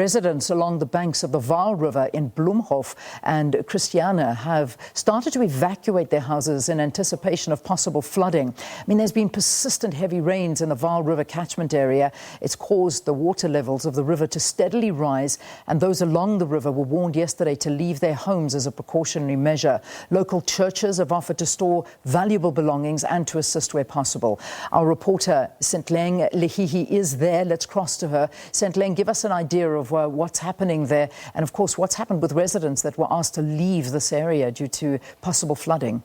Residents along the banks of the Vaal River in Bloemhof and Christiana have started to evacuate their houses in anticipation of possible flooding. There's been persistent heavy rains in the Vaal River catchment area. It's caused the water levels of the river to steadily rise, and those along the river were warned yesterday to leave their homes as a precautionary measure. Local churches have offered to store valuable belongings and to assist where possible. Our reporter Sentleeng Lehihi is there. Let's cross to her. Sentleeng, give us an idea of what's happening there, and of course what's happened with residents that were asked to leave this area due to possible flooding.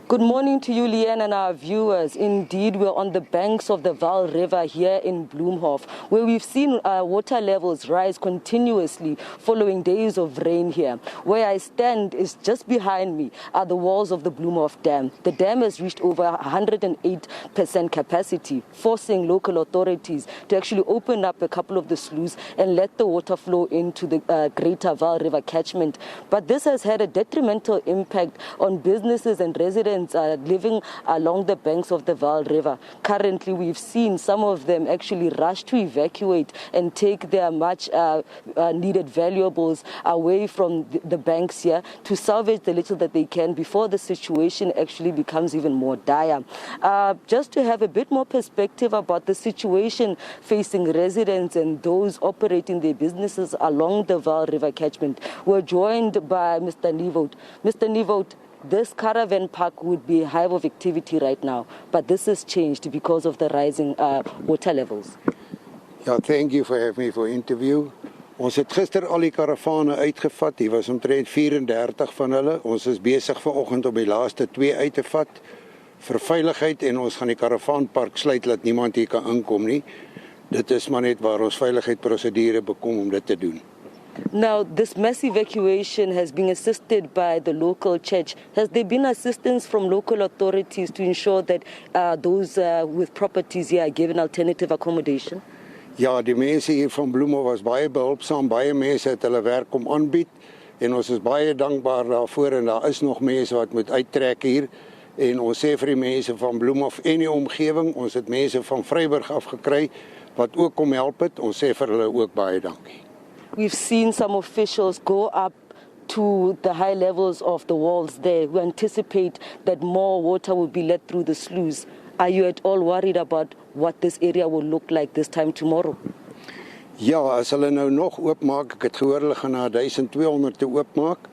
Good morning to you, Leanne, and our viewers. Indeed, we're on the banks of the Vaal River here in Bloemhof, where we've seen water levels rise continuously following days of rain here. Where I stand is just behind me are the walls of the Bloemhof Dam. The dam has reached over 108% capacity, forcing local authorities to actually open up a couple of the sluices and let the water flow into the greater Vaal River catchment. But this has had a detrimental impact on businesses and residents living along the banks of the Vaal River. Currently, we've seen some of them actually rush to evacuate and take their much needed valuables away from the banks here to salvage the little that they can before the situation actually becomes even more dire. Just to have a bit more perspective about the situation facing residents and those operating their businesses along the Vaal River catchment, we're joined by Mr. Nivout. Mr. Nivout, this caravan park would be a hive of activity right now, but this has changed because of the rising water levels. Ja, thank you for having me for interview. Ons het gister al die karavane uitgevat. Hier was omtrent 34 van hulle. Ons is besig vanoggend om die laaste 2 uit te vat vir veiligheid, en ons gaan die karavaanpark sluit dat niemand hier kan inkom nie. Dit is maar net waar ons veiligheidsprosedure bekom om dit te doen. Now, this mass evacuation has been assisted by the local church. Has there been assistance from local authorities to ensure that those with properties here are given alternative accommodation? Ja, die mense hier van Bloemhof was baie behulpsaam. Baie mense het hulle werk kom aanbied, en ons is baie dankbaar daarvoor, en daar is nog mense wat moet uittrek hier. En ons sê vir die mense van Bloemhof en die omgewing, ons het mense van Vaalriver afgekry wat ook kom help het. Ons sê vir hulle ook baie dankie. We've seen some officials go up to the high levels of the walls there. We anticipate that more water will be let through the sluice. Are you at all worried about what this area will look like this time tomorrow? Ja, as hulle nou nog oopmaak, ek het gehoor hulle gaan na 1200 toe oopmaak,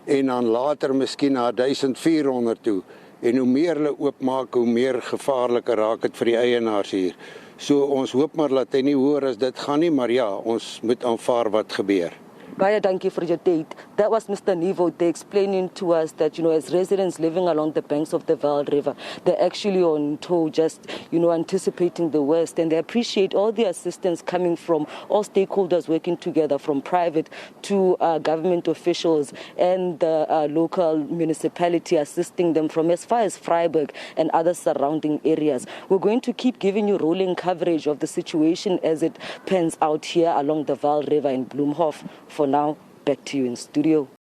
en dan later miskien na 1400 toe. En hoe meer hulle oopmaak, hoe meer gevaarliker raak het vir die eienaars hier. So ons hoop maar dat hy nie hoor as dit gaan nie, maar ja, ons moet aanvaar wat gebeur. Baie dankie for your date. That was Mr. Nivo. They're explaining to us that, as residents living along the banks of the Vaal River, they're actually on tow, just, anticipating the worst. And they appreciate all the assistance coming from all stakeholders working together, from private to government officials and the local municipality, assisting them from as far as Vryburg and other surrounding areas. We're going to keep giving you rolling coverage of the situation as it pans out here along the Vaal River in Bloemhof. For now, back to you in studio.